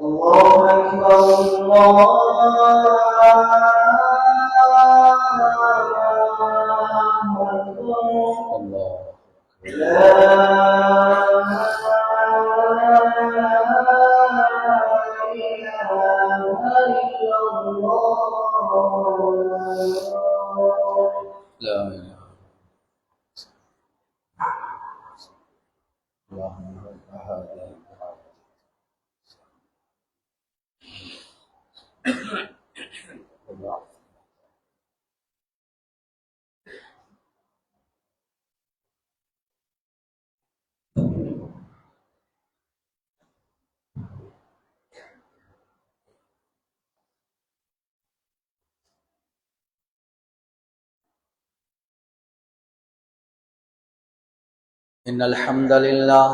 الله أكبر الله إن الحمد لله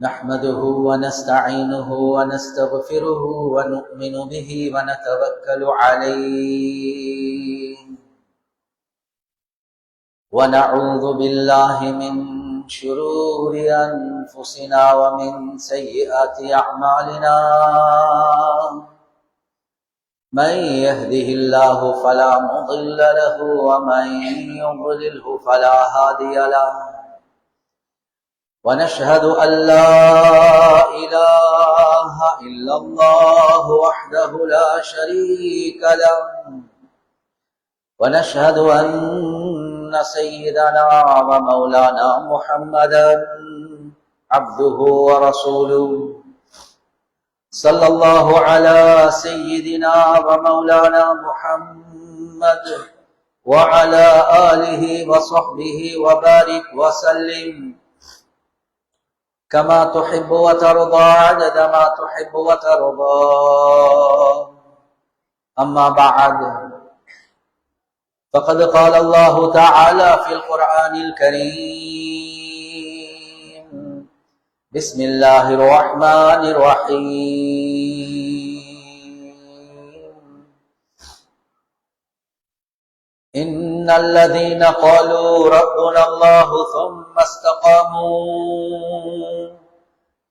نحمده ونستعينه ونستغفره ونؤمن به ونتوكل عليه ونعوذ بالله من شرور أنفسنا ومن سيئات أعمالنا من يهده الله فلا مضل له ومن يضلله فلا هادي له ونشهد أن لا إله إلا الله وحده لا شريك له ونشهد أن سيدنا ومولانا محمدا عبده ورسوله صلى الله على سيدنا ومولانا محمد وعلى آله وصحبه وبارك وسلم كما تحب وترضى عدد ما تحب وترضى أما بعد فقد قال الله تعالى في القرآن الكريم بسم الله الرحمن الرحيم إن الذين قالوا ربنا الله ثم استقاموا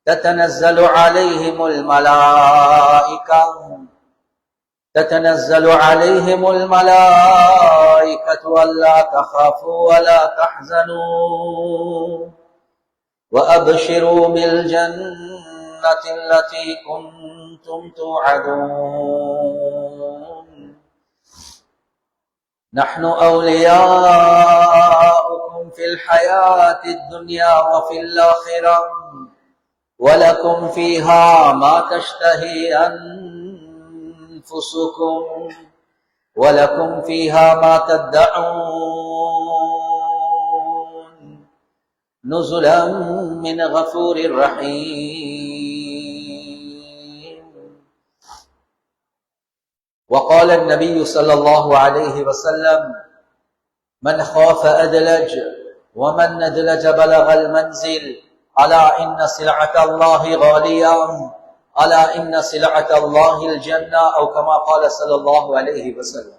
تتنزل عليهم الملائكة ألا تخافوا ولا تحزنوا وأبشروا بالجنة التي كنتم توعدون نحن أولياؤكم في الحياة الدنيا وفي الآخرة ولكم فيها ما تشتهي أنفسكم ولكم فيها ما تدعون نزلا من غفور رحيم. وقال النبي صلى الله عليه وسلم من خاف أدلج ومن ندلج بلغ المنزل ألا إن سلعة الله غالية ألا إن سلعة الله الجنة أو كما قال صلى الله عليه وسلم.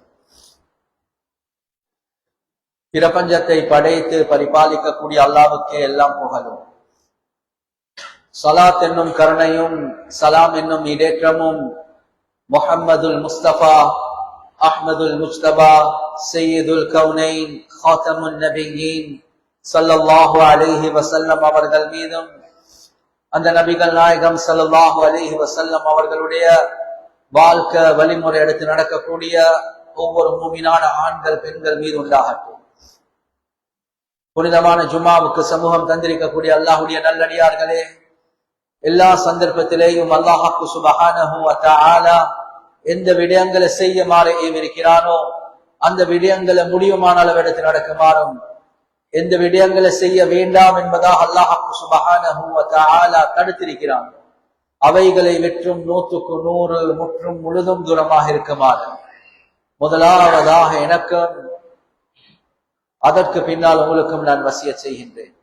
பிரபஞ்சத்தை படைத்து பரிபாலிக்கக்கூடிய அல்லாஹ்வுக்கே எல்லாம் புகழும். ஸலாத் என்னும் கருணையும் சலாம் என்னும் இடேற்றமும் முஹம்மதுல் முஸ்தபா அஹ்மதுல் முஜ்தபா சையதுல் கௌனைன் காத்தமுன் நபியீன் ஸல்லல்லாஹு அலைஹி வஸல்லம் அவர்கள் மீதும் அந்த நபிகள் நாயகம் ஸல்லல்லாஹு அலைஹி வஸல்லம் அவர்களுடைய வாழ்க்கை வழிமுறை எடுத்து நடக்கக்கூடிய ஒவ்வொரு மூமினான ஆண்கள் பெண்கள் மீது உண்டாகட்டும். புனிதமான ஜும்மாவுக்கு சமூகம் தந்திருக்கக்கூடிய அல்லாஹ்வுடைய நல்லடியார்களே, எல்லா சந்தர்ப்பத்திலேயும் அல்லாஹ் சுப்ஹானஹு வ தஆலா எந்த விடயங்களை செய்யுமாறு ஏவிருக்கிறானோ அந்த விடயங்களை முடியுமான அளவெடுத்து நடக்குமாறும், எந்த விடயங்களை செய்ய வேண்டாம் என்பதாக அல்லாஹ் சுப்ஹானஹு வ தஆலா தடுத்திருக்கிறான். அவைகளை வெற்றும் 100க்கு 100 முற்றும் முழுதும் தூரமாக இருக்குமாறு முதலாவதாக எனக்கும் அதற்கு பின்னால் உங்களுக்கும் நான் வசியத் செய்கின்றேன்.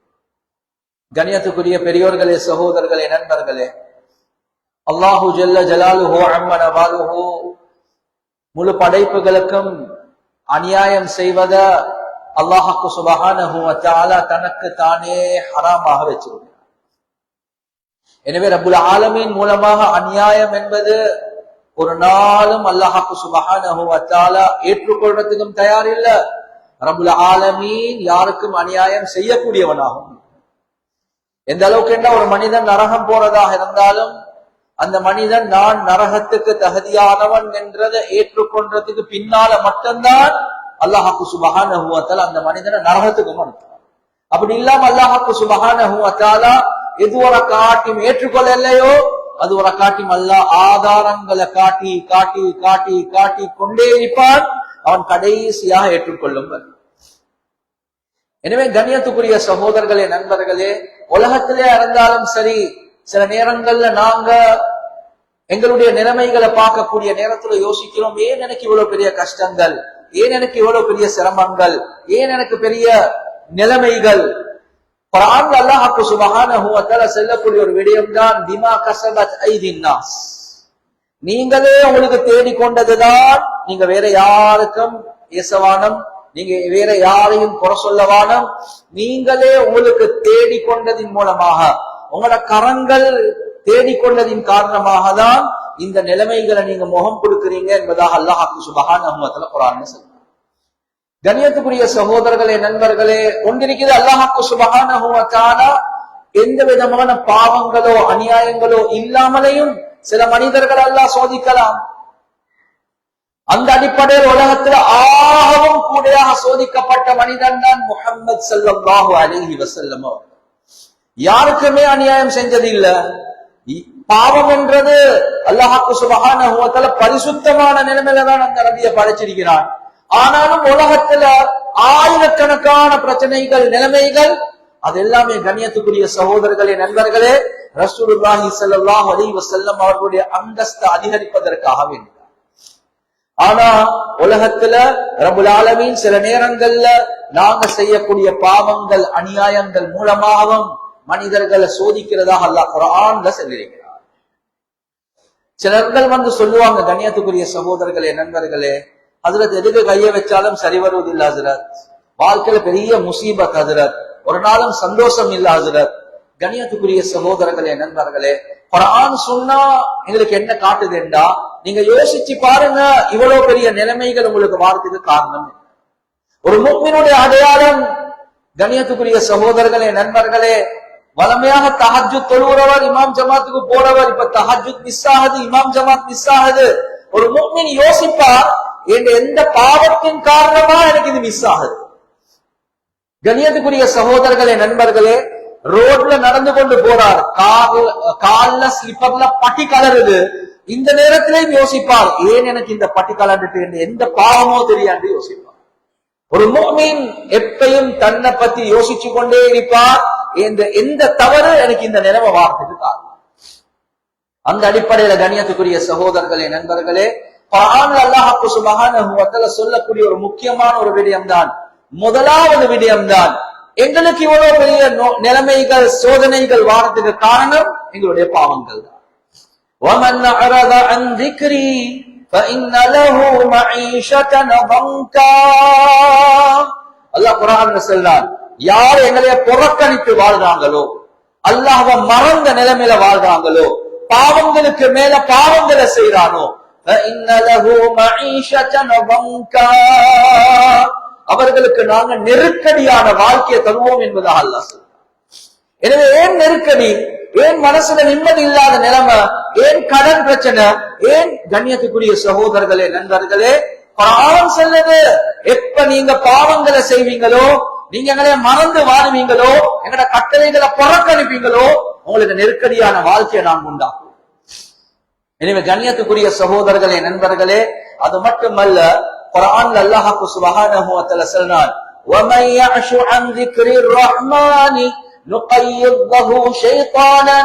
கண்ணியத்துக்குரிய பெரியோர்களே, சகோதரர்களே, நண்பர்களே, அல்லாஹு ஜல்ல ஜலாலுஹு அம்ம நவாலுஹு முழு படைப்புகளுக்கும் அநியாயம் செய்வத அல்லாஹ் சுப்ஹானஹு வ தஆலா தனக்கு தானே ஹராமாக வச்சிருக்கிறார். எனவே ரப்புல் ஆலமீன் மூலமாக அநியாயம் என்பது ஒரு நாளும் அல்லாஹ் சுப்ஹானஹு வ தஆலா ஏற்றுக்கொள்றதுக்கும் தயார் இல்ல. ரப்புல் ஆலமீன் யாருக்கும் அநியாயம் செய்யக்கூடியவனாகும். எந்த அளவுக்கு என்றால் ஒரு மனிதன் நரகம் போறதாக இருந்தாலும் அந்த மனிதன் நான் நரகத்துக்கு தகுதியானவன் என்றதை ஏற்றுக்கொண்டதுக்கு பின்னால மட்டும்தான் அல்லாஹ் சுப்ஹானஹு வ தஆலா அந்த மனிதனை நரகத்துக்கு அனுப்புவான். அப்படி இல்லாம அல்லாஹ் சுப்ஹானஹு வ தஆலா எதுவரை காட்டியும் ஏற்றுக்கொள்ளலையோ அது ஒரு காட்டியும் அல்லாஹ் ஆதாரங்களை காட்டி காட்டி காட்டி காட்டி கொண்டே இருப்பான். அவன் கடைசியாக ஏற்றுக்கொள்ளும். எனவே கண்ணியத்துக்குரிய சகோதரர்களே, நண்பர்களே, உலகத்திலே இருந்தாலும் சரி, சில நேரங்கள்ல நாங்க எங்களுடைய நிலைமைகளை பார்க்கக்கூடிய நேரத்துல யோசிக்கிறோம், ஏன் எனக்கு இவ்வளவு பெரிய கஷ்டங்கள், ஏன் எனக்கு இவ்வளவு பெரிய சிரமங்கள், ஏன் எனக்கு பெரிய நிலைமைகள். குர்ஆன்ல அல்லாஹ் சுப்ஹானஹு வ தஆலா சொல்லக்கூடிய ஒரு விடயம் தான் பிமா கஸபத் ஐதின் நாஸ். நீங்களே உங்களுக்கு தேடிக்கொண்டதுதான். நீங்க வேற யாருக்கும் ஏசவானம், நீங்க வேற யாரையும் குறை சொல்லவானம். நீங்களே உங்களுக்கு தேடிக்கொண்டதின் மூலமாக, உங்களோட கரங்கள் தேடிக்கொண்டதின் காரணமாக தான் இந்த நிலைமைகளை நீங்க முகம் கொடுக்கிறீங்க என்பதாக அல்லாஹ் சுப்ஹானஹு வ தஆலா குர்ஆன்ல சொல்றார். கண்ணியத்துக்குரிய சகோதரர்களே, நண்பர்களே, ஒன்றிருக்கிறது அல்லாஹ் சுப்ஹானஹு வ தஆலா எந்த விதமான பாவங்களோ அநியாயங்களோ இல்லாமலேயும் சில மனிதர்கள் அல்லாஹ் சோதிக்கலாம். அந்த அடிப்படையில் உலகத்தில் ஆகவும் கூடையாக சோதிக்கப்பட்ட மனிதன் தான் முஹம்மது ஸல்லல்லாஹு அலைஹி வஸல்லம். யாருக்குமே அநியாயம் செஞ்சது இல்ல. பாவம் என்றது அல்லாஹ் சுப்ஹானஹு வ தஆலா பரிசுத்தமான நிலைமையில தான் அந்த நபியை படைச்சிருக்கிறான். ஆனாலும் உலகத்துல ஆயிரக்கணக்கான பிரச்சனைகள், நிலைமைகள், அது எல்லாமே கண்ணியத்துக்குரிய சகோதரர்களே, நண்பர்களே, ரசூலுல்லாஹி ஸல்லல்லாஹு அலைஹி வஸல்லம் அவர்களுடைய அந்தஸ்தை அதிகரிப்பதற்காக வேண்டி. ஆனா உலகத்துல ரப்புல் ஆலமீன் சில நேரங்கள்ல நாங்க செய்யக்கூடிய பாவங்கள், அநியாயங்கள் மூலமாகவும் மனிதர்களை சோதிக்கிறதாக அல்லாஹ் குர்ஆன்ல சொல்லியிருக்கிறார். சிலர்கள் வந்து சொல்லுவாங்க, கண்ணியத்துக்குரிய சகோதரர்களே, நண்பர்களே, ஹஜ்ரத் எதுக்கு கைய வச்சாலும் சரி வருவதில்லை ஹஜ்ரத், வாழ்க்கையில பெரிய முசீபத் ஹஜ்ரத், ஒரு நாளும் சந்தோஷம் இல்ல ஹஜ்ரத். கண்ணியத்துக்குரிய சகோதரர்களே, நண்பர்களே, குர்ஆன் சொன்னா எங்களுக்கு என்ன காட்டுதுண்டா, நீங்க யோசிச்சு பாருங்க, இவ்வளவு பெரிய நிலைமைகள் உங்களுக்கு வாரத்துக்கு காரணம். ஒரு முஃமினுடைய அடையாளம், கண்ணியத்துக்குரிய சகோதரர்களே, நண்பர்களே, வளமையாக தஹஜ்ஜுத் தொழுகிறவர், இமாம் ஜமாத்துக்கு போறவர், இப்ப தஹஜ்ஜுத் மிஸ் ஆகுது, இமாம் ஜமாத் மிஸ் ஆகுது. ஒரு முஃமின் யோசிப்பார், எந்த பாவத்தின் காரணமா எனக்கு இது மிஸ் ஆகுது. கண்ணியத்துக்குரிய சகோதரர்களே, நண்பர்களே, ரோட்ல நடந்து கொண்டு போறார், கால்ல ஸ்லிப்பர்ல பட்டி கலருது. இந்த நேரத்திலேயும் யோசிப்பார், ஏன் எனக்கு இந்த பட்டி கலந்துட்டு, எந்த பாவமோ தெரியாது யோசிப்பார். ஒரு முஃமின் எப்பயும் தன்னை பத்தி யோசிச்சு கொண்டே இருப்பார், எந்த தவறு எனக்கு இந்த நிலைமை வார்த்தைக்கு காரணம். அந்த அடிப்படையில கண்ணியத்துக்குரிய சகோதரர்களே, நண்பர்களே, குர்ஆன்ல அல்லாஹ் சுப்ஹானஹு வ தஆலா சொல்லக்கூடிய ஒரு முக்கியமான ஒரு விடயம் தான், முதலாவது விடயம் தான், எங்களுக்கு இவ்வளவு பெரிய நிலைமைகள், சோதனைகள் வாரத்துக்கு காரணம் எங்களுடைய பாவங்கள் தான். وَمَنْ أَعْرَضَ عَنْ ذِكْرِي فَإِنَّ لَهُ مَعِيشَةً ضَنْكًا. அல்லாஹ் குர்ஆன்ல சொல்றான், யார் எங்களை புறக்கணித்து வாழ்றாங்களோ, அல்லாஹ்வை மறந்த நிலைமையில வாழ்றாங்களோ, பாவங்களுக்கு மேல பாவங்களை செய்றானோ, فَإِنَّ لَهُ مَعِيشَةً ضَنْكًا, அவர்களுக்கு நாங்க நெருக்கடியான வாழ்க்கையை தருவோம் என்பதாக அல்லாஹ் சொல்றான். எனவே ஏன் நெருக்கடி, ஏன் மனசுல நிம்மதி இல்லாத நிலைமை, ஏன் கடன் பிரச்சனை, ஏன்? கண்ணியத்துக்குரிய சகோதரர்களே, நண்பர்களே, குர்ஆன் சொல்லுது, எப்ப நீங்க பாவங்களை செய்வீங்களோ, நீங்க எங்களை மறந்து வாழுவீங்களோ, எங்கட கட்டளைகளை புறக்கணிப்பீங்களோ, உங்களுக்கு நெருக்கடியான வாழ்க்கையை நாம் உண்டாக்குவோம். எனவே கண்ணியத்துக்குரிய சகோதரர்களே, நண்பர்களே, அது மட்டுமல்ல, குர்ஆன்ல அல்லாஹ் சுப்ஹானஹு வ தஆலா சொல்றான், وَمَن يَعْشُ عَن ذِكْرِ الرَّحْمَنِ نُقَيِّضْ لَهُ شَيْطَانًا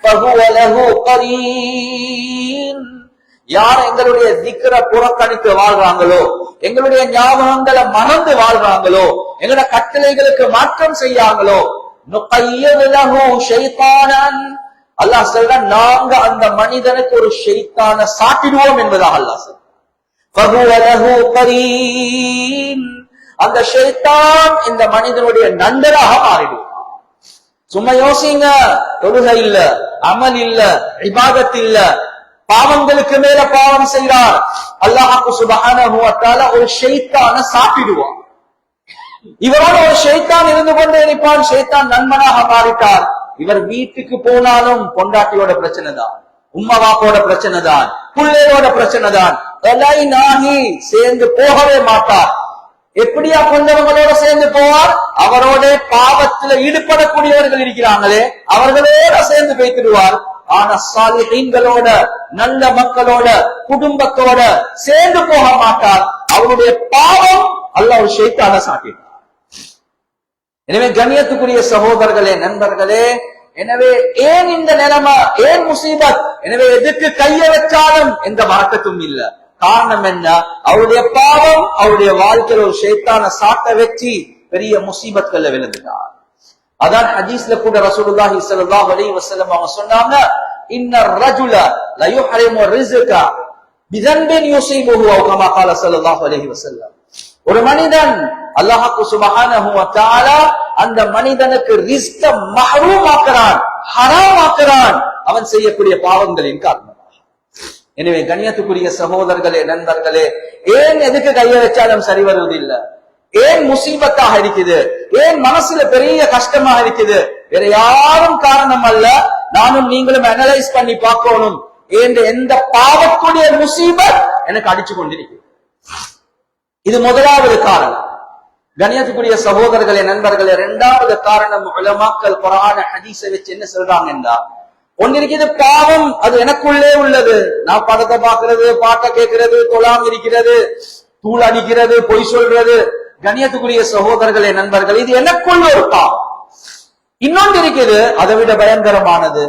فَهُوَ لَهُ قَرِينٌ. யார் எங்களுடைய திக்ர புறக்கணித்து வாழ்றாங்களோ, எங்களுடைய ஞாபகங்களை மறந்து வாழ்றாங்களோ, எங்களுடைய கட்டளைகளுக்கு மாற்றம் செய்யாங்களோ, نُقَيِّضْ لَهُ شَيْطَانًا, அல்லாஹ் சொல்றான், நாங்க அந்த மனிதனுக்கு ஒரு ஷைத்தான சாட்டிடுவோம் என்பதாக அல்லாஹ் சொல்றான். فَهُوَ لَهُ قَرِينٌ, அந்த ஷைத்தான் இந்த மனிதனுடைய நண்பராக மாறிடுவான். சும்மா யோசிங்க, தொழுகை இல்ல, அமல் இல்ல, இபாதத் இல்ல, பாவங்களுக்கு மேல பாவம் செய்கிறார். அல்லாஹ் சுப்ஹானஹு வ தஆலா ஒரு ஷைத்தான சாப்பிடுவார். இவரோட ஒரு ஷைத்தான் இருந்து கொண்டே இருப்பான். ஷைத்தான் நண்பனாக மாறிட்டார். இவர் வீட்டுக்கு போனாலும் பொண்டாட்டியோட பிரச்சனை தான், உம்மா வாப்போட பிரச்சனை தான், பிள்ளையோட பிரச்சனை தான். சேர்ந்து போகவே மாட்டார். எப்படியா கொண்டவங்களோட சேர்ந்து போவார்? அவரோட பாவத்துல ஈடுபடக்கூடியவர்கள் இருக்கிறாங்களே அவர்களோட சேர்ந்து பேசிடுவார். ஆனா சாலிஹீன்களோட, நல்ல மக்களோட, குடும்பத்தோட சேர்ந்து போக மாட்டார். அவருடைய பாவம் அல்லாஹ் ஒரு ஷைத்தான சாட்டினார். எனவே கண்ணியத்துக்குரிய சகோதரர்களே, நண்பர்களே, எனவே ஏன் இந்த நிலைமை, ஏன் முசீபத்? எனவே எதுக்கு கைய வச்சாலும் எந்த வரக்கத்தும் இல்ல. காரணம் என்ன? அவருடைய பாவம் அவருடைய வாழ்க்கையில் ஒரு ஷைத்தான சாட்ட வச்சு பெரிய முசீபத்கள்ல விழுந்துட்டார். அதான் ஹதீஸ்ல கூட ரசூலுல்லாஹி ஸல்லல்லாஹு அலைஹி வஸல்லம் அவங்க சொன்னாங்க, இன்னர் ரஜுல ல யுஹரிமு ரிஸ்க பிதன்பின் யுஸீபுஹு அவ் கமா قال ஸல்லல்லாஹு அலைஹி வஸல்லம். ஒரு மனிதன் அல்லாஹ் சுப்ஹானஹு வ தஆலா அந்த மனிதனுக்கு ரிஸ்க மஹ்ரூம் ஆக்குறான், ஹராம் ஆக்குறான், அவன் செய்யக்கூடிய பாவங்களின் காரணமாக. எனவே கண்ணியத்துக்குரிய சகோதரர்களே, நண்பர்களே, ஏன் எதுக்கு கைய வச்சாலும் சரி வருவதில்லை? ஏன் முசீபத்தாக இருக்குது? ஏன் மனசுல பெரிய கஷ்டமாக இருக்குது? வேற யாரும் காரணம் அல்ல, நானும் நீங்களும் அனலைஸ் பண்ணி பார்க்கணும். எந்த பாவத்துடைய முசீபத் எனக்கு அடிச்சு கொண்டிருக்கிறது? இது முதலாவது காரணம். கண்ணியத்துக்குரிய சகோதரர்களே, நண்பர்களே, இரண்டாவது காரணம் உலமாக்கள் குர்ஆன் ஹதீஸை வச்சு என்ன சொல்றாங்கன்னா, ஒன்னு இருக்குது பாவம், அது எனக்குள்ளே உள்ளது. நான் படத்தை பார்க்கிறது, பாட்டை கேட்கிறது, தொழாம இருக்கிறது, தூள் அடிக்கிறது, பொய் சொல்றது. கண்ணியத்துக்குரிய சகோதரர்களே, நண்பர்கள், இது எனக்குள்ள ஒரு பாவம். இன்னொன்று இருக்குது, அதை விட பயங்கரமானது,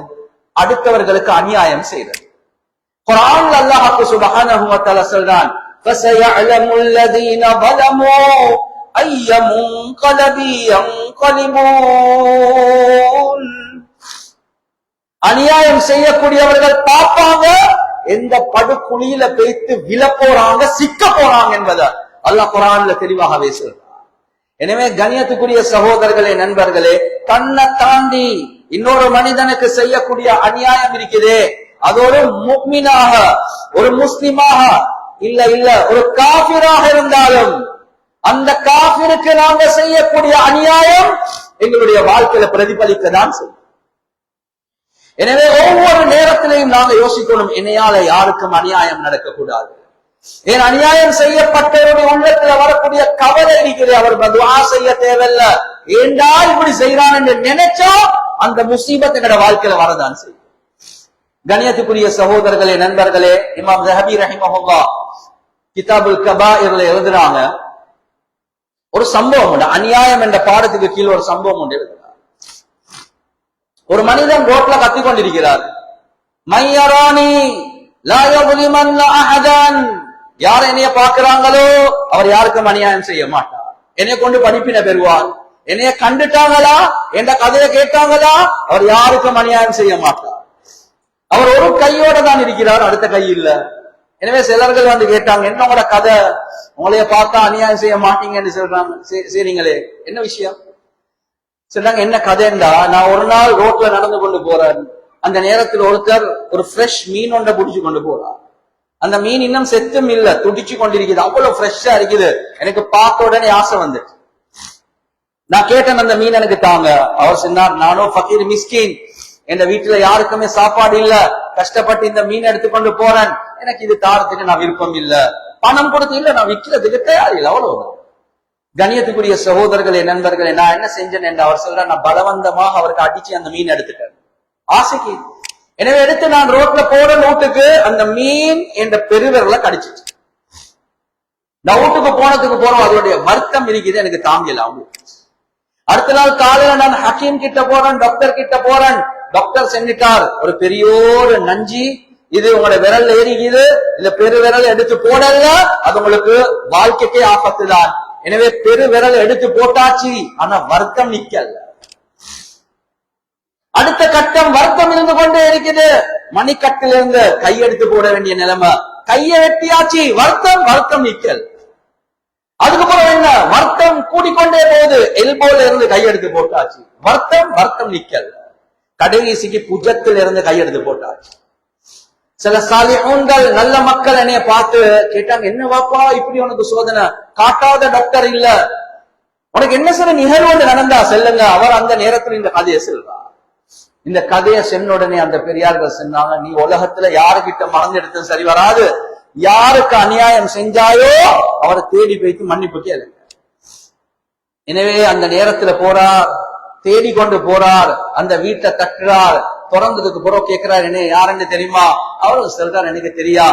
அடுத்தவர்களுக்கு அநியாயம் செய்யறது. குர்ஆன்ல அல்லாஹ் சுப்ஹானஹு வ தஆலா சொல்றான், فَسَيَعْلَمُ الَّذِينَ ظَلَمُوا أَيَّ مُنقَلَبٍ يَنقَلِبُونَ. அநியாயம் செய்யக்கூடியவர்கள் பார்ப்பாங்க எந்த படுகுழியில பேய்த்து விழ போறாங்க, சிக்க போறாங்க என்பதை அல்லாஹ் குர்ஆன்ல தெளிவாகவே சொல்றார். எனவே கண்ணியத்துக்குரிய சகோதரர்களே, நண்பர்களே, தன்னை தாண்டி இன்னொரு மனிதனுக்கு செய்யக்கூடிய அநியாயம் இருக்குதே, அதோடு முஃமினாக, ஒரு முஸ்லிமாக இல்ல ஒரு காஃபிராக இருந்தாலும் அந்த காஃபிருக்கு நாங்க செய்யக்கூடிய அநியாயம் எங்களுடைய வாழ்க்கையில பிரதிபலிக்க தான் செய்யும். எனவே ஒவ்வொரு நேரத்திலையும் நாங்க யோசிக்கணும், என்னையால யாருக்கும் அநியாயம் நடக்கக்கூடாது. ஏன் அநியாயம் செய்யப்பட்டவருடைய உள்ளத்துல வரக்கூடிய கவலை இருக்கிறது, அவர் துஆ செய்ய தேவையில்ல, ஏண்டா இப்படி செய்யறான் என்று நினைச்சா அந்த முசீபத் எங்களோட வாழ்க்கையில வரதான் செய்யும். கண்ணியத்துக்குரிய சகோதரர்களே, நண்பர்களே, இமாம் ஸஹபி ரஹிமஹுல்லாஹ் கிதாபுல் கபாயிர்ல எழுதுறாங்க, ஒரு சம்பவம் உண்டு, அநியாயம் என்ற பாடத்துக்கு கீழே ஒரு சம்பவம் உண்டு எழுதுறாங்க. ஒரு மனிதன் ரோட்ல கத்திக் கொண்டிருக்கிறார், மையரானி லா யظلمن احدا, யார் என்னைய பாக்குறாங்களோ அவர் யாருக்கும் அநியாயம் செய்ய மாட்டார். என்னைய கொண்டு படிப்பினை பெறுவார். என்னைய கண்டுட்டாங்களா, என்ற கதையை கேட்டாங்களா, அவர் யாருக்கும் அநியாயம் செய்ய மாட்டார். அவர் ஒரு கையோட தான் இருக்கிறார், அடுத்த கை இல்ல. எனவே சிலர்கள் வந்து கேட்டாங்க, என்ன உங்களோட கதை, உங்களைய பார்த்தா அநியாயம் செய்ய மாட்டீங்கன்னு சொல்றாங்க. சரிங்களே, என்ன விஷயம் சொல்றாங்க? என்ன கதைண்டா, நான் ஒரு நாள் ரோட்ல நடந்து கொண்டு போறேன், அந்த நேரத்தில் ஒருத்தர் ஒரு ஃப்ரெஷ் மீன் ஒன்றை பிடிச்சு கொண்டு போறார். அந்த மீன் இன்னும் செத்தும் இல்ல, துடிச்சு கொண்டிருக்குது, அவ்வளவு ஃப்ரெஷ்ஷா இருக்குது. எனக்கு பார்த்த உடனே ஆசை வந்துச்சு. நான் கேட்டேன், அந்த மீன் எனக்கு தாங்க. அவர் சொன்னார், நானும் ஃபகீர் மிஸ்கின், என் வீட்டுல யாருக்குமே சாப்பாடு இல்ல, கஷ்டப்பட்டு இந்த மீன் எடுத்துக்கொண்டு போறேன், எனக்கு இது தாரத்துக்கு நான் விருப்பம் இல்ல, பணம் கொடுத்து இல்ல, நான் விற்கிறதுக்கு தயார் இல்லை, அவ்வளவுதான். கண்ணியத்துக்குரிய சகோதரர்களே, நண்பர்களே, நான் என்ன செஞ்சேன் என்று அவர் சொல்ற, நான் பலவந்தமாக அவருக்கு அடிச்சு அந்த மீன் எடுத்துட்டேன் ஆசைக்கு. எனவே எடுத்து நான் ரோட்ல போற நோட்டுக்கு அந்த மீன் என்ற பெருவிரல கடிச்சிச்சு. நான் வீட்டுக்கு போனதுக்கு போறோம், அதோடைய வருத்தம் இருக்குது, எனக்கு தாங்கல. அடுத்த நாள் காலையில நான் ஹக்கீம் கிட்ட போறேன், டாக்டர் கிட்ட போறேன். டாக்டர் செஞ்சிட்டார், ஒரு பெரியோரு நஞ்சி, இது உங்களோட விரல் ஏறிக்குது, இந்த பெரு விரல் எடுத்து போடல, அது உங்களுக்கு வாழ்க்கைக்கே ஆபத்து தான். எனவே பெரு விரல் எடுத்து போட்டாச்சு, ஆனா வருத்தம் நிக்கல. அடுத்த கட்டம் வருத்தம் இருந்து கொண்டே இருக்குது. மணிக்கட்டிலிருந்து கையெடுத்து போட வேண்டிய நிலைமை, கையை வெட்டியாச்சு, வருத்தம் நிக்கல். அதுக்கப்புறம் என்ன, வருத்தம் கூடிக்கொண்டே போகுது. எல்போல இருந்து கையெடுத்து போட்டாச்சு, வருத்தம் நிக்கல். கடைசிக்கு புஜத்தில் இருந்து கையெடுத்து போட்டாச்சு. சில சாலிஹூன்கள் நல்ல மக்கள் என்னைய பார்த்து கேட்டாங்க, என்ன வாப்பா இப்படி உனக்கு சோதனை, காட்டாத டாக்டர் இல்ல, உனக்கு என்ன சில நிகழ்வு நடந்தா செல்லுங்க. அவர் அந்த நேரத்தில் இந்த கதையை செல்வா. இந்த கதையை சென்ன உடனே அந்த பெரியார்கள் சொன்னாங்க, நீ உலகத்துல யாருக்கிட்ட மறந்து எடுத்து சரி வராது, யாருக்கு அநியாயம் செஞ்சாயோ அவரை தேடி போய்த்து மன்னிப்பு கேளுங்க. எனவே அந்த நேரத்துல போறார், தேடிக்கொண்டு போறார், அந்த வீட்டை தட்டுறார். திறந்ததுக்கு பிறகு கேட்கிறார், என்ன யாருன்னு தெரியுமா? அவருக்கு சொல்றார், எனக்கு தெரியா,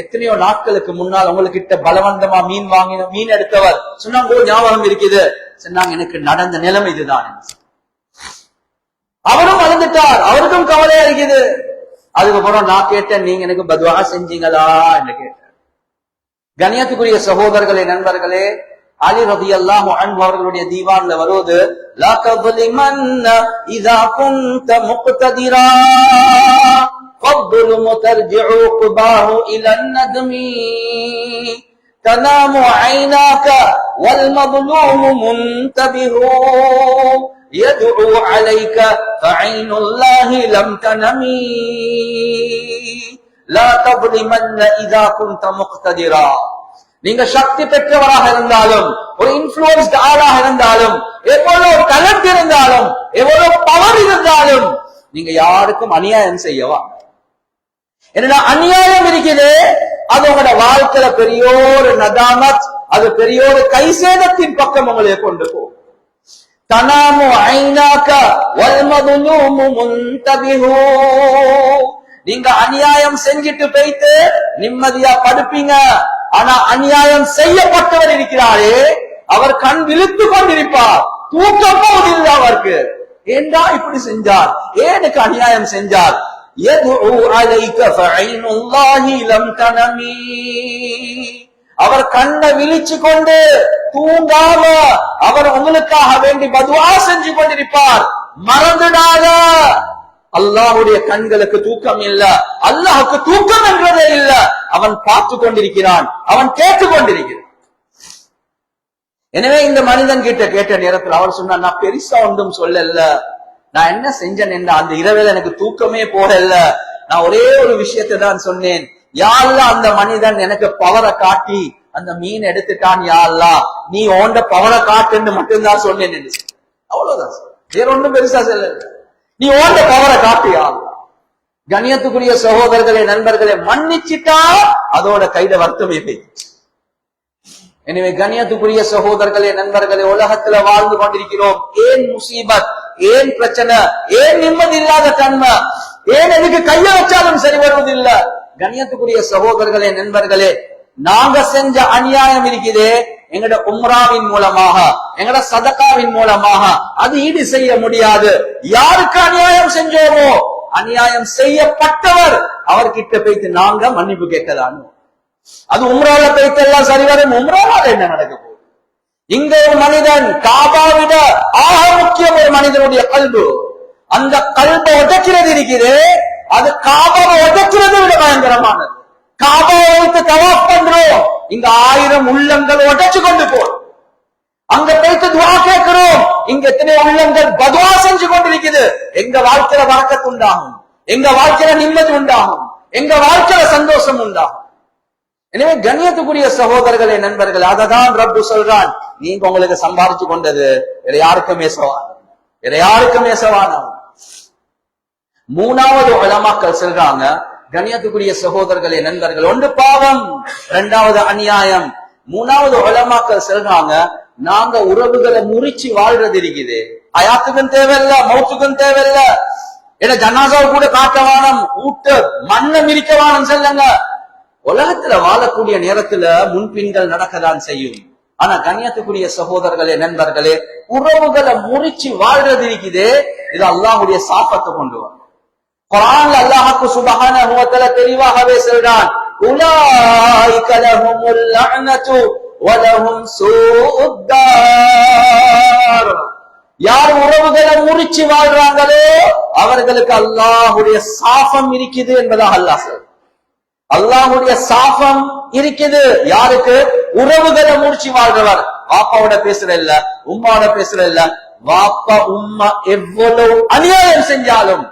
எத்தனையோ நாட்களுக்கு முன்னால் உங்ககிட்ட பலவந்தமா மீன் வாங்கின மீன் எடுத்தவர் சொன்னாங்க, ஞாபகம் இருக்குது. சொன்னாங்க, எனக்கு நடந்த நிலைமை இதுதான். அவரும் அழுந்துட்டார், அவருக்கும் கவலையா இருக்குது. அதுக்கப்புறம் நான் கேட்டேன், நீங்க எனக்கு பத்வா செஞ்சீங்களா என்று கேட்டேன். கண்ணியத்துக்குரிய சகோதரர்களே, நண்பர்களே, அலி ரலியல்லாஹு அன்ஹு அவர்களுடைய தீவான்ல வருவது, லா தظلمن اذا كنت مقتدرا فالظلم ترجع قباه الى الندم تنام عيناك والمظلوم منتبه يدعو عليك فعين الله لم تنمي لا تظلمن اذا كنت مقتدرا. நீங்க சக்தி பெற்றவராக இருந்தாலும், ஒரு இன்ஃபுளுன்ஸ்ட் ஆளாக இருந்தாலும், எவ்வளவு டேலண்ட் இருந்தாலும், எவ்வளவு பவர் இருந்தாலும், நீங்க யாருக்கும் அநியாயம் செய்யவா. என்னன்னா அநியாயம் இருக்குது, அது உங்களோட வாழ்க்கையில பெரியோரு நதாமத், அது பெரியோரு கைசேதத்தின் பக்கம் உங்களை கொண்டு போகும். தனாமு ஐனாக வல்மதுலூமு முன்தபிஹு. நீங்க அநியாயம் செஞ்சிட்டு போயிட்டு நிம்மதியா படுப்பீங்க. ஆனா அநியாயம் செய்யப்பட்டவர் இருக்கிறாரே, அவர் கண் விழித்து கொண்டிருப்பார், தூக்கம் போவதில்லை அவருக்கு. ஏண்டா இப்படி செஞ்சார், ஏனுக்கு அநியாயம் செஞ்சார். அவர் கண்ணை விழிச்சு கொண்டு தூங்காம அவர் உங்களுக்காக வேண்டி பதுவா செஞ்சு கொண்டிருப்பார். மறந்துடாத, அல்லாஹ்வுடைய கண்களுக்கு தூக்கம் இல்ல, அல்லாஹ்வுக்கு தூக்கம் என்றதே இல்ல. அவன் பார்த்து கொண்டிருக்கிறான், அவன் கேட்டுக் கொண்டிருக்கிறான். எனவே இந்த மனிதன் கிட்ட கேட்ட நேரத்தில் அவர் சொன்னார், நான் பெருசா ஒன்றும் சொல்லல, நான் என்ன செஞ்சேன் என்ற அந்த இரவில் எனக்கு தூக்கமே போகல, நான் ஒரே ஒரு விஷயத்தை தான் சொன்னேன், யா அல்லாஹ் அந்த மனிதன் எனக்கு பவரை காட்டி அந்த மீன் எடுத்துட்டான், யா அல்லாஹ் நீ ஓண்ட பவரை காட்டுன்னு மட்டும்தான் சொன்னேன் என்று. அவ்வளவுதான், வேற ஒன்றும் பெருசா சொல்லல, நீ ஓண்ட பவரை காட்டியா. கண்ணியத்துக்குரிய சகோதரர்களே, நண்பர்களே, மன்னிச்சிட்டா அதோட கையில வருத்தமே போயிடுச்சு. எனவே கண்ணியத்துக்குரிய சகோதரர்களே, நண்பர்களே, உலகத்துல வாழ்ந்து கொண்டிருக்கிறோம். ஏன் முசீபத், ஏன் பிரச்சனை, ஏன் நிம்மதி இல்லாத தன்மை, ஏன் எதுக்கு கைய வச்சாலும் சரி வருவதில்லை? கண்ணியத்துக்குரிய சகோதரர்களே, நண்பர்களே, நாங்க செஞ்ச அநியாயம் இருக்குதே, எங்கட உம்ராவின் மூலமாக, எங்கட சதகாவின் மூலமாக அது ஈடு செய்ய முடியாது. யாருக்கு அநியாயம் செஞ்சோமோ, அநியாயம் செய்யப்பட்டவர் அவர்கிட்ட போயிட்டு நாங்க மன்னிப்பு கேட்கலாம். அது உம்ரால போயிட்டு எல்லாம் சரி வரும். உம்ராவால என்ன நடக்க போகுது? இங்க ஒரு மனிதன் காபாவிட ஆக முக்கியம் ஒரு மனிதனுடைய கல்பு, அந்த கல்பை உடைக்கிறது இருக்குது, அது காபாவை உடைக்கிறதை விட பயங்கரமானது. காபாவை வைத்து தவாப் பண்றோம், இங்க 1000 உள்ளங்கள் உடைச்சு கொண்டு போறோம். அங்க போயிட்டு துவா கேட்கிறோம், இங்க எத்தனை உள்ளங்கள் பதுவா செஞ்சு கொண்டிருக்குது. எங்க வாழ்க்கையில வழக்கத்து உண்டாகும், எங்க வாழ்க்கையில நிம்மதி உண்டாகும், எங்க வாழ்க்கையில சந்தோஷம் உண்டாகும். எனவே கண்ணியத்துக்குரிய சகோதரர்களே, நண்பர்கள், அததான் ரப்பு சொல்றான், நீங்க உங்களுக்கு சம்பாதிச்சு கொண்டது வேற யாருக்குமே சவானம், வேற யாருக்குமே சவானம். மூணாவது உலமாக்கள் சொல்றாங்க, கண்ணியத்துக்குரிய சகோதரர்களே, நண்பர்கள், ஒன்று பாவம், இரண்டாவது அநியாயம், மூணாவது உலமாக்கள் சொல்றாங்க, நாங்க உறவுகளை முறிச்சு வாழ்றது இருக்குது. ஹயாத்துக்கும் தேவையில்ல, மௌத்துக்கும் தேவையில்ல. ஏன்னா ஜனாசாவை கூட காட்டவானம், ஊட்ட மண்ணை மிரிக்கவானம் செல்லுங்க. உலகத்துல வாழக்கூடிய நேரத்துல முன்பின்கள் நடக்கதான் செய்யும். ஆனா கண்ணியத்துக்குரிய சகோதரர்களே, நண்பர்களே, உறவுகளை முறிச்சு வாழ்றது இருக்குதே, இது அல்லாஹ்வுடைய சாபத்தை கொண்டு வரும். குர்ஆன்ல அல்லாஹ் சுப்ஹானஹு வ தஆலா தெளிவாகவே சொல்றான், உலாயிக லஹுமுல் லஅனது வ லஹும் சூஉத் தார். யார் உறவுகளை முறிச்சு வாழ்றாங்களோ அவர்களுக்கு அல்லாஹ்வுடைய சாபம் இருக்குது என்பதாக அல்லாஹ் சொல்றான். அல்லாஹ்வுடைய சாபம் இருக்குது யாருக்கு? உறவுகளை முடிச்சு வாழ்றவர். வாப்பாவோட பேசுற இல்ல, உம்மாவோட பேசுற இல்ல. வாப்பா உம்மா எவ்வளவு அநியாயம் செஞ்சாலும்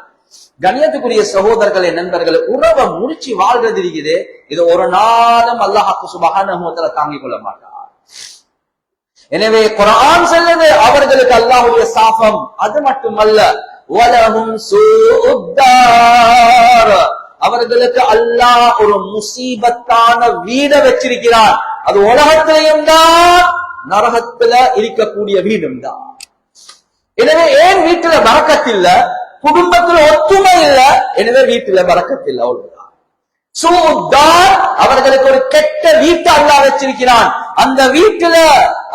கண்ணியத்துக்குரிய சகோதரர்களே, நண்பர்களே, உறவை முடிச்சு வாழ்றது இருக்குது. இது ஒரு நாளும் அல்லாஹ் சுப்ஹானஹு வ தஆலா தாங்கிக் கொள்ள மாட்டார். எனவே குர்ஆன் சொல்லுது அவர்களுக்கு அல்லாஹ்வுடைய சாபம். அது மட்டுமல்ல, வலஹும் சூஉத்தார், அவர்களுக்கு அல்லாஹ் ஒரு முசீபத்தான வீட வச்சிருக்கிறான். அது உலகத்திலையும் தான், நரகத்துல இருக்கக்கூடிய வீடும் தான். எனவே ஏன் வீட்டுல பரக்கத் இல்ல? குடும்பத்துல ஒற்றுமை இல்ல, எனவே வீட்டுல பரக்கத் இல்ல. அவ்வளவுதான். சூதார், அவர்களுக்கு ஒரு கெட்ட வீட்டை அல்லாஹ் வச்சிருக்கிறான். அந்த வீட்டுல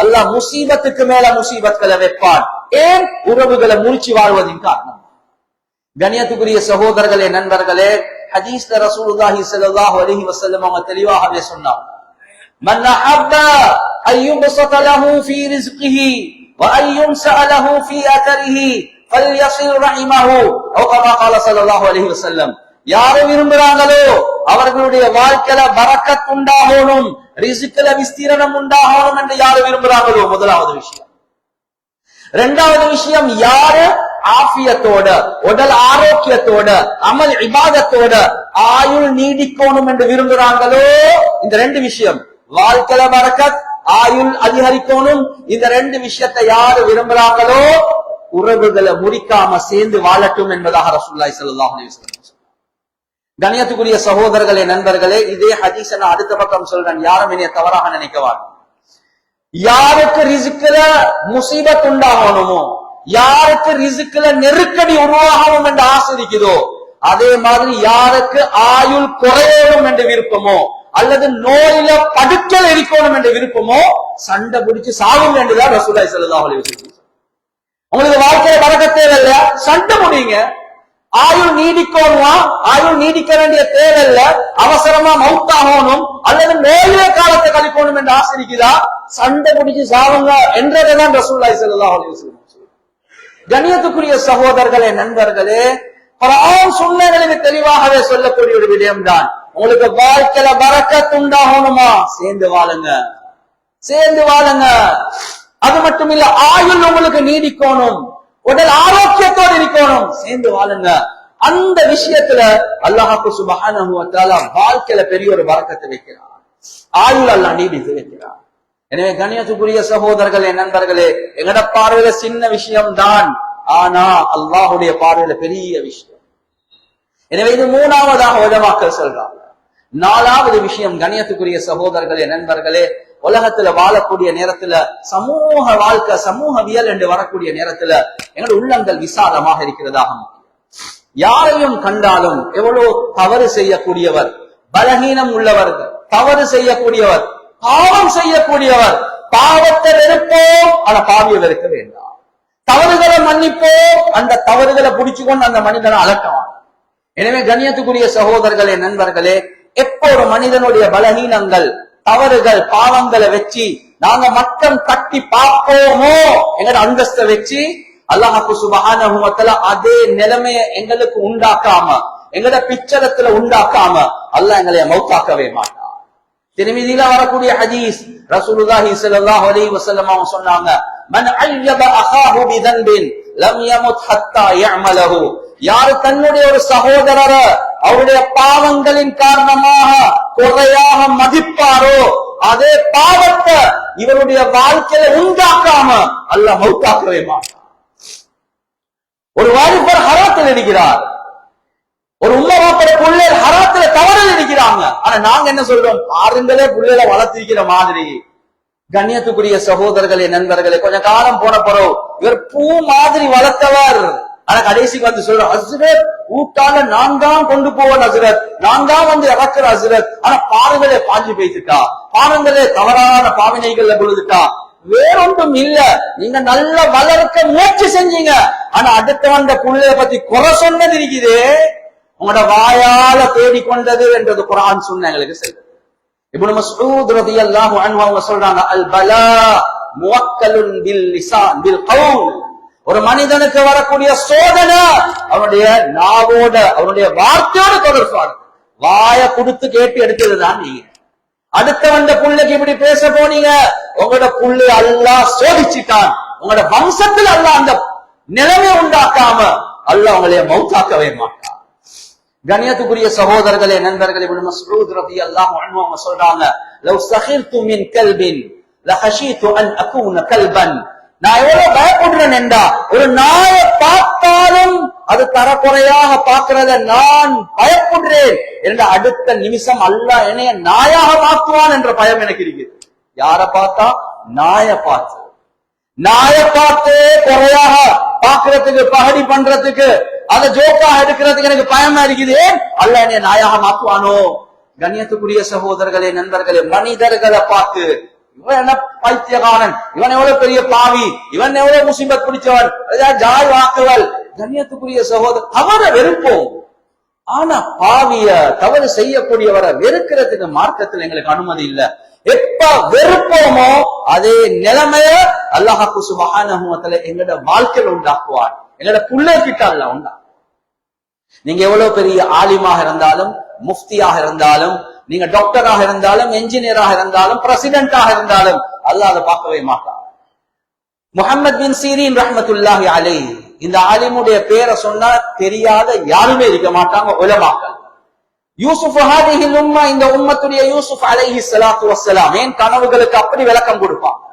அல்லாஹ் முசீபத்துக்கு மேல முசீபத்களை வைப்பான். ஏன்? உறவுகளை முறிச்சு வாழ்வதின் காரணம். கண்ணியத்துக்குரிய சகோதரர்களே, நண்பர்களே, ஹதீஸ்ல ரசூலுல்லாஹி ஸல்லல்லாஹு அலைஹி வஸல்லம் அவங்க தெளிவாகவே சொன்னாங்க, மன் அஹப்ப அய்யுபஸத லஹு ஃபீ ரிஸ்கிஹி வ அய்யுன்ஸஅ லஹு ஃபீ அதரிஹி ஃபல்யஸில் ரஹிமஹு அவ் கமா قال ஸல்லல்லாஹு அலைஹி வஸல்லம். யாரை விரும்புறாங்களோ அவர்களுடைய வாழ்க்கையில பரக்கத் உண்டாகணும், ரிஸ்க்ல விஸ்தீரணம் உண்டாகணும் என்று யாரை விரும்புறாங்களோ, முதலாவது விஷயம். இரண்டாவது விஷயம், யாரு ஆஃபியத்தோட, உடல் ஆரோக்கியத்தோட, அமல் இபாதத்தோட ஆயுள் நீடிக்கணும் என்று விரும்புறாங்களோ, இந்த ரெண்டு விஷயம், வாழ்க்கையில பரக்கத், ஆயுள் அதிகரிக்கணும், இந்த ரெண்டு விஷயத்தை யாரு விரும்புறாங்களோ உறவுகளை முறிக்காம சேர்ந்து வாழட்டும் என்பதாக ரசூலுல்லாஹி ஸல்லல்லாஹு அலைஹி வஸல்லம். கண்ணியத்துக்குரிய சகோதரர்களே, நண்பர்களே, இதே ஹதீஸை நான் அடுத்த பக்கம் சொல்றேன், யாரும் என்னைய தவறாக நினைக்கவாங்க. யாருக்கு ரிஸ்க்ல முசீபத் உண்டாகணுமோ, யாருக்கு ரிஸ்க்ல நெருக்கடி உருவாகணும் என்று ஆசை இருக்குதோ, அதே மாதிரி யாருக்கு ஆயுள் குறையணும் என்று விருப்பமோ, அல்லது நோயில படுக்கல் இருக்கணும் என்று விருப்பமோ, சண்டை பிடிச்சு சாகும் என்றுதான் ரசூலுல்லாஹி ஸல்லல்லாஹு அலைஹி வஸல்லம். உங்களுக்கு வாழ்க்கையில பரக்கத் தேவையில்ல, சண்டை முடியுங்க. ஆயுள் நீடிக்கணுமா, ஆயுள் நீடிக்க வேண்டிய தேவையில்ல, அவசரமா மௌத்தாகணும் அல்லது நோயில காலத்தை கழிக்கணும் என்று ஆசை இருக்குதா, சண்டை பிடிச்சு சாவுங்க என்றதான் ரசூலுல்லாஹி ஸல்லல்லாஹு அலைஹி வஸல்லம். கண்ணியத்துக்குரிய சகோதரர்களே, நண்பர்களே, குர்ஆன் சுன்னஹ்களுக்கு தெளிவாகவே சொல்லக்கூடிய ஒரு விடயம் தான், உங்களுக்கு வாழ்க்கையில பரக்கத் உண்டாகணுமா, சேர்ந்து வாழுங்க, சேர்ந்து வாழுங்க. அது மட்டும் இல்ல, ஆயுள் உங்களுக்கு நீடிக்கணும், உடல் ஆரோக்கியத்தோடு இருக்கணும், சேர்ந்து வாழுங்க. அந்த விஷயத்துல அல்லாஹ் சுப்ஹானஹு வ தஆலா வாழ்க்கையில பெரிய ஒரு பரக்கத்தை வைக்கிறார், ஆயுள் அல்லாஹ் நீடித்து வைக்கிறார். எனவே கண்ணியத்துக்குரிய சகோதரர்களே, நண்பர்களே, எங்கட பார்வையில சின்ன விஷயம் தான், ஆனா அல்லாஹுடைய பார்வையில பெரிய விஷயம். எனவே இது மூணாவதாக உலமாக்கள் சொல்றாங்க. நாலாவது விஷயம், கண்ணியத்துக்குரிய சகோதரர்களே, நண்பர்களே, உலகத்துல வாழக்கூடிய நேரத்துல, சமூக வாழ்க்கை, சமூகவியல் என்று வரக்கூடிய நேரத்துல எங்களோட உள்ளங்கள் விசாலமாக இருக்கிறதாக. யாரையும் கண்டாலும் எவ்வளவு தவறு செய்யக்கூடியவர், பலகீனம் உள்ளவர்கள், தவறு செய்யக்கூடியவர், பாவம் செய்யக்கூடியவர், பாவத்தை வெறுப்போம், ஆனா பாவியை வெறுக்க வேண்டாம். தவறுகளை மன்னிப்போம், அந்த தவறுகளை பிடிச்சுக்கொண்டு அந்த மனிதனை அலட்டலாம். எனவே கண்ணியத்துக்குரிய சகோதரர்களே, நண்பர்களே, எப்போ ஒரு மனிதனுடைய பலகீனங்கள், தவறுகள், பாவங்களை வச்சு நாங்க மட்டம் கட்டி பார்ப்போமோ, எங்கட அந்தஸ்தை வச்சு அல்லாஹ் சுப்ஹானஹு வ தஆலா அதே நிலைமையை எங்களுக்கு உண்டாக்காம, எங்கட பிச்சரத்துல உண்டாக்காம அல்லாஹ் எங்களை மௌத்தாக்கவே மாட்டார். திர்மிதியில வரக்கூடிய ஹதீஸ், ரசூலுல்லாஹி ஸல்லல்லாஹு அலைஹி வஸல்லம் அவங்க சொன்னாங்க, மன் அய்யப அஹாஹு பிதன்பின் லம் யமுத் ஹத்தா யஅமலஹு, யாரு தன்னுடைய ஒரு சகோதரர அவருடைய பாவங்களின் காரணமாக குறையாக மதிப்பாரோ, அதே பாவத்தை இவருடைய வாழ்க்கையில உண்டாக்காம அல்லாஹ் மௌத்தாக்கவே மாட்டார். ஒரு வாலிபர் ஹராத்தில் இருக்கிறார், ஒரு உம்மா பாப்பட பிள்ளைகள் ஹராத்துல தவறில் இருக்கிறாங்க, ஆனா நாங்க என்ன சொல்றோம், பாருங்களே பிள்ளைகளை வளர்த்திருக்கிற மாதிரி. கண்ணியத்துக்குரிய சகோதரர்களே, நண்பர்களே, கொஞ்ச காலம் போன பிறகு இவர் பூ மாதிரி வளர்த்தவர், ஆனா கடைசிக்கு வந்து சொல்றோம், ஹஸ்ரத் ஊட்டால நான் தான் கொண்டு போவேன் ஹஸ்ரத், நான் தான் வந்து இறக்குற ஹஸ்ரத், ஆனா பாருங்களே பாஞ்சு பேசிட்டா, பாருங்களே தவறான பாவனைகள்ல விழுதுட்டா. வேறொன்றும் இல்ல, நீங்க நல்ல வளர்க்க முயற்சி செஞ்சீங்க, ஆனா அடுத்த வந்த புள்ளைய பத்தி குறை சொன்னது இருக்குது, உங்களோட வாயால தேடிக்கொண்டது என்றது குர்ஆன் சொன்ன எங்களுக்கு சொல்லுது. இப்னு மஸ்ஊத் ரலியல்லாஹு அன்ஹு அவங்க சொல்றாங்க, அல் பலா முவக்கலுன் பில் லிசான் பில் கவுல், ஒரு மனிதனுக்கு வரக்கூடிய சோதனை அவனுடைய நாவோட, அவனுடைய வார்த்தையோட தொடர்பான, வாய கொடுத்து கேட்டு எடுத்ததுதான் நீங்க. அடுத்தவன் புள்ளைக்கு இப்படி பேச போனீங்க, உங்களோட புள்ளை அல்லாஹ் சோதிச்சுட்டான். உங்களோட வம்சத்துல அல்லாஹ் அந்த நிலைமை உண்டாக்காம அல்லாஹ் உங்களைய மௌத்தாக்கவே மாட்டான். கண்ணியத்துக்குரிய சகோதரர்களே, நண்பர்களே, இப்னு மஸ்ஊத் ரலியல்லாஹு அன்ஹு அவங்க சொல்றாங்க, லவ் சஹிர்து மின் கல்பின் லஹஷீது அன் அகூன கல்பன். நான் எவ்வளவு பயப்படுறேன் என்றா, ஒரு நாயை பார்த்தாலும் அது தரக்குறையாக பார்க்கிறத நான் பயப்படுறேன் என்ற அடுத்த நிமிஷம் அல்லாஹ் என்னைய நாயாக மாற்றுவான் என்ற பயம் எனக்கு இருக்குது. யார பார்த்தா? நாயை பார்த்து. நாயை பார்த்து குறையாக பார்க்கறதுக்கு, பகடி பண்றதுக்கு, அதை ஜோக்காக எடுக்கிறதுக்கு எனக்கு பயமா இருக்குது. அல்லாஹ் என்னைய நாயாக மாற்றுவானோ? கண்ணியத்துக்குரிய சகோதரர்களே, நண்பர்களே, மனிதர்களை பார்த்து இவன் என்ன பைத்தியகாரன், இவன் எவ்வளவு பெரிய பாவி, இவன் எவ்வளவு முசீபத் பிடிச்சவன், ஜாய் வாக்குவல். கண்ணியத்துக்குரிய சகோதரர், தவற வெறுப்போம். ஆனா பாவிய, தவறு செய்யக்கூடியவரை வெறுக்கிறதுக்கு மார்க்கத்தில் எங்களுக்கு அனுமதி இல்ல. எப்ப வெறுப்போமோ அதே நிலைமைய அல்லாஹ் சுப்ஹானஹு வ தஆலா எங்களோட வாழ்க்கையில் உண்டாக்குவார், எங்களோட புள்ளைகிட்ட அல்லாஹ் உண்டா. நீங்க எவ்வளவு பெரிய ஆலிமாக இருந்தாலும், முஃப்தியாக இருந்தாலும், நீங்க டாக்டராக இருந்தாலும், என்ஜினியராக இருந்தாலும், பிரசிடென்டாக இருந்தாலும் அல்லாஹ் அதை பார்க்கவே மாட்டார். முஹம்மது பின் சீரின் ரஹ்மத்துல்லாஹி அலைஹி, இந்த ஆலிமுடைய பேரை சொன்னா தெரியாத யாருமே இருக்க மாட்டாங்க உலமாக்கள். யூசுப் ஹாதிஹில் உம்மா, இந்த உம்மத்துடைய யூசுப் அலைஹி ஸலாத்து வஸ்ஸலாம், ஏன் கனவுகளுக்கு அப்படி விளக்கம் கொடுப்பாங்க.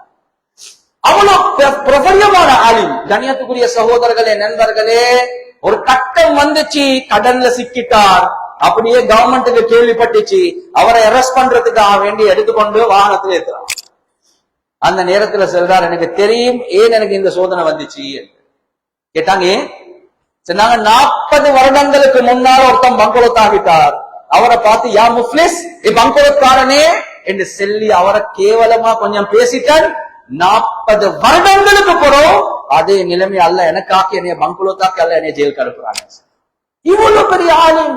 அவ்வளவு பிரபல்யமான ஆலிம். கண்ணியத்துக்குரிய சகோதரர்களே, நண்பர்களே, ஒரு கட்டம் வந்துச்சு, கடன்ல சிக்கிட்டார். அப்படியே கவர்மெண்ட்டுக்கு கேள்விப்பட்டுச்சு, அவரை அரெஸ்ட் பண்றதுக்காக வேண்டி எடுத்துக்கொண்டு வாகனத்தில் ஏத்துறான். அந்த நேரத்துல சொல்றார், எனக்கு தெரியும் ஏன் எனக்கு இந்த சோதனை வந்துச்சு கேட்டாங்க. ஏன் சொன்னாங்க, 40 வருடங்களுக்கு முன்னால் ஒருத்தன் பங்குலத்தாகிட்டார். அவரை பார்த்து யா முஃப்லிஸ், பங்குலத்தாரனே என்று சொல்லி அவரை கேவலமா கொஞ்சம் பேசிட்டார். 40 வருடங்களுக்கு பிறகு அதே நிலைமை அல்ல எனக்கு ஆக்கி என்னைய பங்குலத்தாக்கி அல்ல என்னைய ஜெயிலுக்கு அனுப்புறாங்க. இவ்வளவு பெரிய ஆளும்.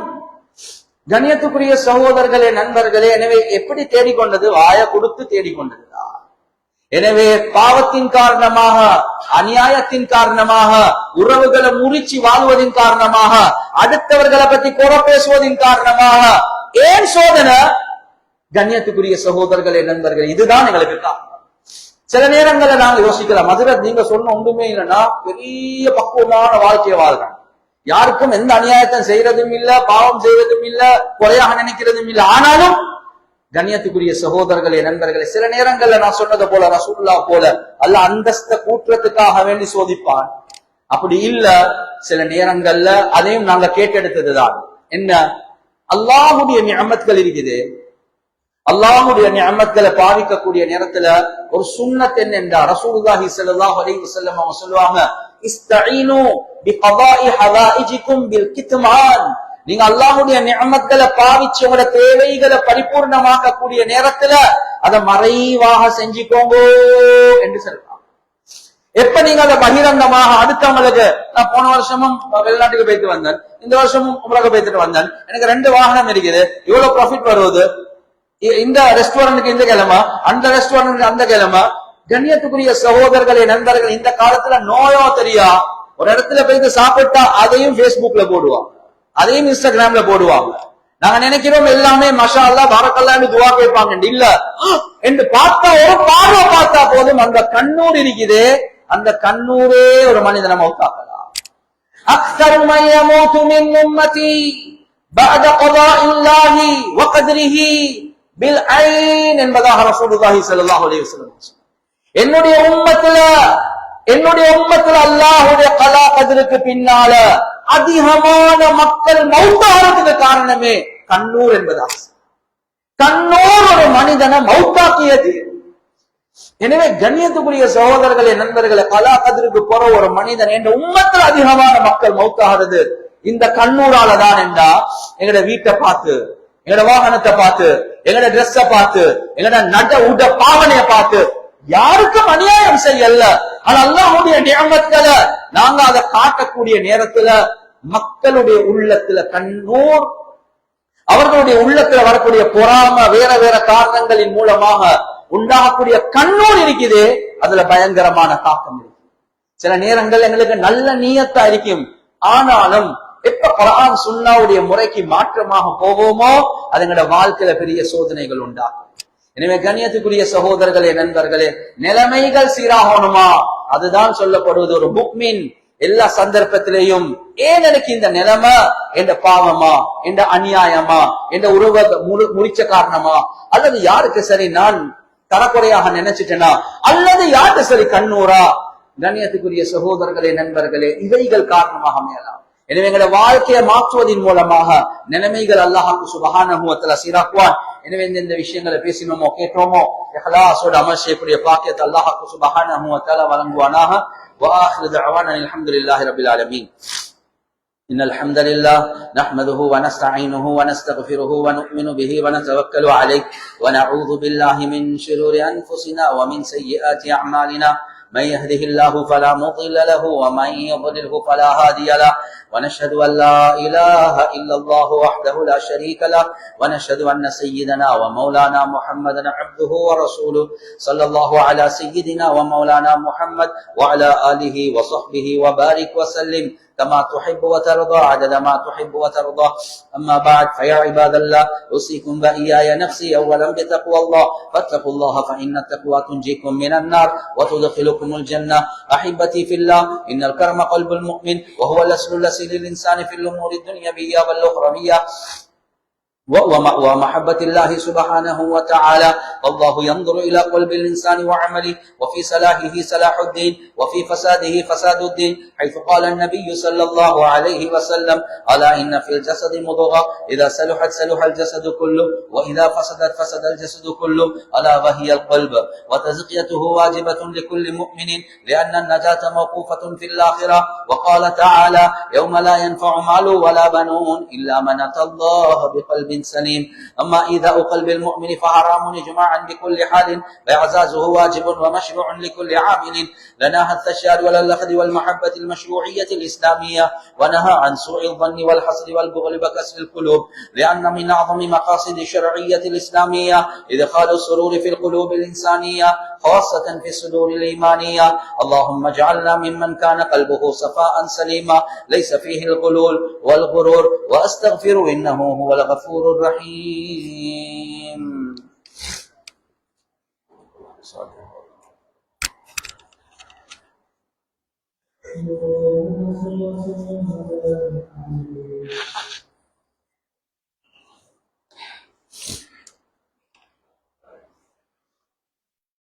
கண்ணியத்துக்குரிய சகோதரர்களே, நண்பர்களே, எனவே எப்படி தேடிக்கொண்டது? வாய கொடுத்து தேடிக்கொண்டதுதான். எனவே பாவத்தின் காரணமாக, அநியாயத்தின் காரணமாக, உறவுகளை முறிச்சு வாழ்வதின் காரணமாக, அடுத்தவர்களை பத்தி குறை பேசுவதின் காரணமாக ஏன் சோதனை? கண்ணியத்துக்குரிய சகோதரர்களே, நண்பர்களே, இதுதான் எங்களுக்கு காரணம். சில நேரங்கள்ல நாங்க யோசிக்கலாம், ஹஜ்ரத் நீங்க சொன்ன ஒன்றுமே இல்லைன்னா பெரிய பக்குவமான வாழ்க்கையை வாழ்றாங்க, யாருக்கும் எந்த அநியாயத்தையும் செய்யறதும் இல்ல, பாவம் செய்யறதும் இல்ல, குறையாக நினைக்கிறதும் இல்ல. ஆனாலும் கண்ணியத்துக்குரிய சகோதரர்களே, நண்பர்களே, சில நேரங்கள்ல நான் சொன்னது போல ரசூலுல்லாஹ் போல அல்லாஹ் அந்தஸ்த கூற்றத்துக்காக வேண்டி சோதிப்பான். அப்படி இல்ல, சில நேரங்கள்ல அதையும் நாங்க கேட்டெடுத்ததுதான். என்ன? அல்லாஹ்வுடைய நிஅமத்கள் இருக்குது. அல்லாஹ்வுடைய நிஅமத்களை பாவிக்கக்கூடிய நேரத்துல ஒரு சுன்னத் என்னென்றா, ரசூலுல்லாஹி ஸல்லல்லாஹு அலைஹி வஸல்லம் அவங்க சொல்லுவாங்க, இஸ்தஈனு பிகதாஇ ஹவாயிஜிகும் பில் கித்மான். நீங்க அல்லாஹ்வுடைய நிஅமத்களை பாவிச்சு உங்களோட தேவைகளை பரிபூர்ணமாக்கக்கூடிய நேரத்துல அதை மறைவாக செஞ்சுக்கோங்க என்று சொல்றாங்க. எப்ப நீங்க அதை பகிரங்கமாக அடுத்தவங்களுக்கு, நான் போன வருஷமும் வெளிநாட்டுக்கு போயிட்டு வந்தேன், இந்த வருஷமும் உலக போயிட்டு வந்தேன், எனக்கு 2 வாகனம் இருக்குது, இவ்வளவு ப்ராஃபிட் வருவது, இந்த ரெஸ்டாரண்ட்டுக்கு இந்த கிழமை, அந்த ரெஸ்டாரண்ட்டுக்கு அந்த கிழமை. கண்ணியத்துக்குரிய சகோதரர்களே, நண்பர்கள், இந்த காலத்துல நோயோ தெரியா, ஒரு இடத்துல போயிட்டு சாப்பிட்டா அதையும் Facebookல போடுவாங்க, அதையும் இன்ஸ்டாகிராம்ல போடுவாங்க. நாங்க நினைக்கிறோம் எல்லாமே மஷா அல்லாஹ் பரக்கல்லாஹ்னு துஆ கேட்பாங்க. இல்ல, என்று பார்த்தா ஒரு பார்வை பார்த்தா போதும் அந்த கண்ணூர் இருக்குது, அந்த கண்ணூரே ஒரு மனிதனை மௌத்தாக்கலாம். அக்ஸரு மன் யமூது மின் உம்மதி பஅத கதாஇல்லாஹி வ கத்ரிஹி பில் ஐன் என்பதாக ரசூலுல்லாஹி ஸல்லல்லாஹு அலைஹி வஸல்லம். என்னுடைய உம்மத்துல அல்லாஹ்வுடைய கலா கத்ருக்கு பின்னால அதிகமான மக்கள் மௌத்தாகிறதுக்கு காரணமே கண்ணூர் என்பதாக. கண்ணூர் ஒரு மனிதனை மௌத்தாக்கியது. எனவே கண்ணியத்துக்குரிய சகோதரர்களே, நண்பர்களே, கலா கத்ருக்கு போற ஒரு மனிதன் என்ற உம்மத்துல அதிகமான மக்கள் மௌத்தாகிறது இந்த கண்ணூரால தான். என்றா எங்கட வீட்டை பார்த்து, எங்கட வாகனத்தை பார்த்து, எங்கட ட்ரெஸ்ஸ பார்த்து, எங்கட நட உட பாவனைய பார்த்து யாருக்கும் அநியாயம் செய்யல. ஆனா அல்லாஹ்வுடைய நிஅமத்களை நாங்க அதை காட்டக்கூடிய நேரத்துல மக்களுடைய உள்ளத்துல கண்ணூர், அவர்களுடைய உள்ளத்துல வரக்கூடிய பொறாம, வேற வேற காரணங்களின் மூலமாக உண்டாகக்கூடிய கண்ணூர் இருக்குது, அதுல பயங்கரமான தாக்கம் இருக்கு. சில நேரங்கள் எங்களுக்கு நல்ல நியத்தா இருக்கும், ஆனாலும் எப்ப குர்ஆன் சுன்னாவுடைய முறைக்கு மாற்றமாக போவோமோ அது எங்களோட வாழ்க்கையில பெரிய சோதனைகள் உண்டாகும். எனவே கண்ணியத்துக்குரிய சகோதரர்களே, நண்பர்களே, நிலைமைகள் சீராகணுமா? அதுதான் சொல்லப்படுவது ஒரு முக்மின் எல்லா சந்தர்ப்பத்திலேயும் ஏன் எனக்கு இந்த நிலைமை, என்ற பாவமா, என்ற அநியாயமா, என்ற உறவ முறிச்ச காரணமா, அல்லது யாருக்கு சரி நான் தரக்குறையாக நினைச்சிட்டேனா, அல்லது யாருக்கு சரி கண்ணூரா? கண்ணியத்துக்குரிய சகோதரர்களே, நண்பர்களே, இவைகள் காரணமாக அமையலாம். எனவே எங்களை வாழ்க்கையை மாற்றுவதன் மூலமாக நிலைமைகள் அல்லாஹ்வுக்கு சுப்ஹானஹு வ தஆலா சீராக்குவான். எனவே இந்த விஷயங்களை பேசினோமோ கேட்டோமோ இஹ்லாஸோட அமல் செய்யக்கூடிய பாக்கியத்தை அல்லாஹ்வுக்கு சுப்ஹானஹு வ தஆலா வழங்குவானாக. وآخر دعوانا الحمد لله رب العالمين. إن الحمد لله نحمده ونستعينه ونستغفره ونؤمن به ونتوكل عليه ونعوذ بالله من شرور أنفسنا ومن سيئات أعمالنا. من يهده الله فلا مضل له ومن يضلله فلا هادي له. ونشهد أن لا إله إلا الله وحده لا شريك له. ونشهد أن سيدنا ومولانا محمدا عبده ورسوله صلى الله على سيدنا ومولانا محمد وعلى آله وصحبه وبارك وسلم كما تحب وترضى عدد ما تحب وترضى. أما بعد فيا عباد الله أوصيكم وإياي نفسي أولا بتقوى الله. فاتقوا الله فإن التقوى تنجيكم من النار وتدخلكم الجنة. أحبتي في الله، إن الكرم قلب المؤمن وهو الأصل الأصيل للإنسان في الأمور الدنيوية والأخروية ومحبة الله سبحانه وتعالى. والله ينظر إلى قلب الإنسان وعمله، وفي صلاحه صلاح الدين وفي فساده فساد الدين، حيث قال النبي صلى الله عليه وسلم: ألا إن في الجسد مضغة إذا صلحت صلح الجسد كله وإذا فسدت فسد الجسد كله، ألا وهي القلب. وتزكيته واجبة لكل مؤمن لأن النجاة موقوفة في الآخرة. وقال تعالى: يوم لا ينفع مال ولا بنون إلا من أتى الله بقلب سليم. أما إيذاء قلب المؤمن فحرام إجماعا بكل حال، وإعزازه واجب ومشروع لكل عامل. لنهى الثشار ولا الأخذ والمحبة المشروعية الإسلامية، ونهى عن سوء الظن والحسد والبغل وكسر القلوب، لأن من أعظم مقاصد الشرعية الإسلامية إدخال السرور في القلوب الإنسانية، خاصة في الصدور الإيمانية. اللهم اجعلنا ممن كان قلبه صفاء سليما ليس فيه الغلول والغرور، وأستغفر إنه هو الغفور الرحيم.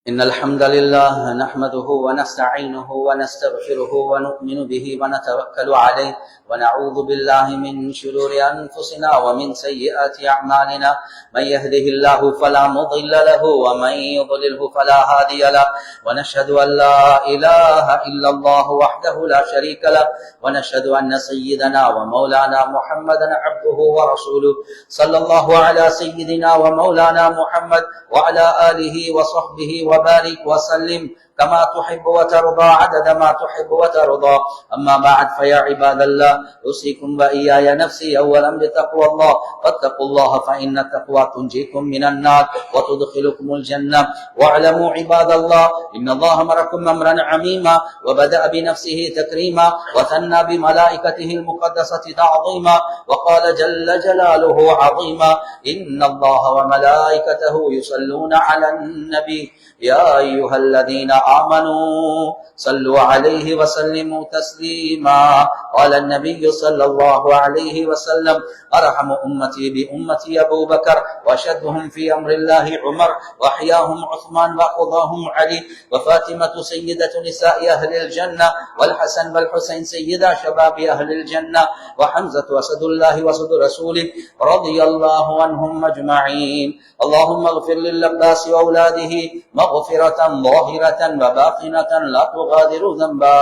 إن الحمد لله نحمده ونستعينه ونستغفره ونؤمن به ونتوكل عليه ونعوذ بالله من شرور أنفسنا ومن سيئات أعمالنا. من يهده الله فلا مضل له ومن يضلله فلا هادي له. ونشهد أن لا إله إلا الله وحده لا شريك له. ونشهد أن سيدنا ومولانا محمدا عبده ورسوله صلى الله على سيدنا ومولانا محمد وعلى آله وصحبه وبارك وسلم كما تحب وترضى عدد ما تحب وترضى. أما بعد فيا عباد الله أوصيكم وإياي نفسي أولا بتقوى الله. فاتقوا الله فإن التقوى تنجيكم من النار وتدخلكم الجنة. واعلموا عباد الله إن الله أمركم أمرا عميما، وبدأ بنفسه تكريما وثنى بملائكته المقدسة تعظيما، وقال جل جلاله عظيما: إن الله وملائكته يصلون على النبي يا أيها الذين آمنوا صلوا عليه وسلموا تسليما. قال النبي صلى الله عليه وسلم: أرحم أمتي بأمتي أبو بكر، وأشدهم في أمر الله عمر، وأحياهم عثمان، وأقضاهم علي، وفاطمة سيدة نساء أهل الجنة، والحسن والحسين سيدا شباب أهل الجنة، وحمزة أسد الله وأسد رسوله رضي الله عنهم أجمعين. اللهم اغفر للعباس وأولاده مغفرة ظاهرة وباطنة لا تغادر ذنبا.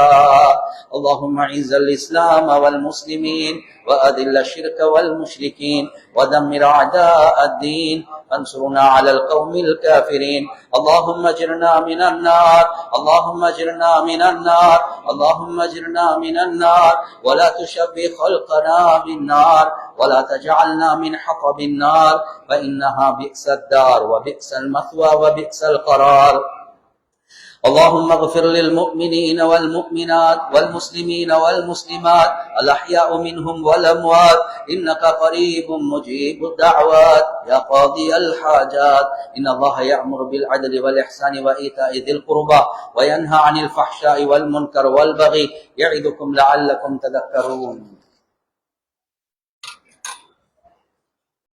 اللهم أعز الإسلام والمسلمين وأذل الشرك والمشركين ودمر أعداء الدين وانصرنا على القوم الكافرين. اللهم اجرنا من النار، اللهم اجرنا من النار، اللهم اجرنا من النار، ولا تشبه خلقنا بالنار، ولا تجعلنا من حطب النار، فإنها بئس الدار وبئس المثوى وبئس القرار. اللهم اغفر للمؤمنين والمؤمنات والمسلمين والمسلمات الأحياء منهم والأموات إنك قريب مجيب الدعوات يا قاضي الحاجات إن الله يأمر بالعدل والإحسان وإيتاء ذي القربى وينهى عن الفحشاء والمنكر والبغي يعظكم لعلكم تذكرون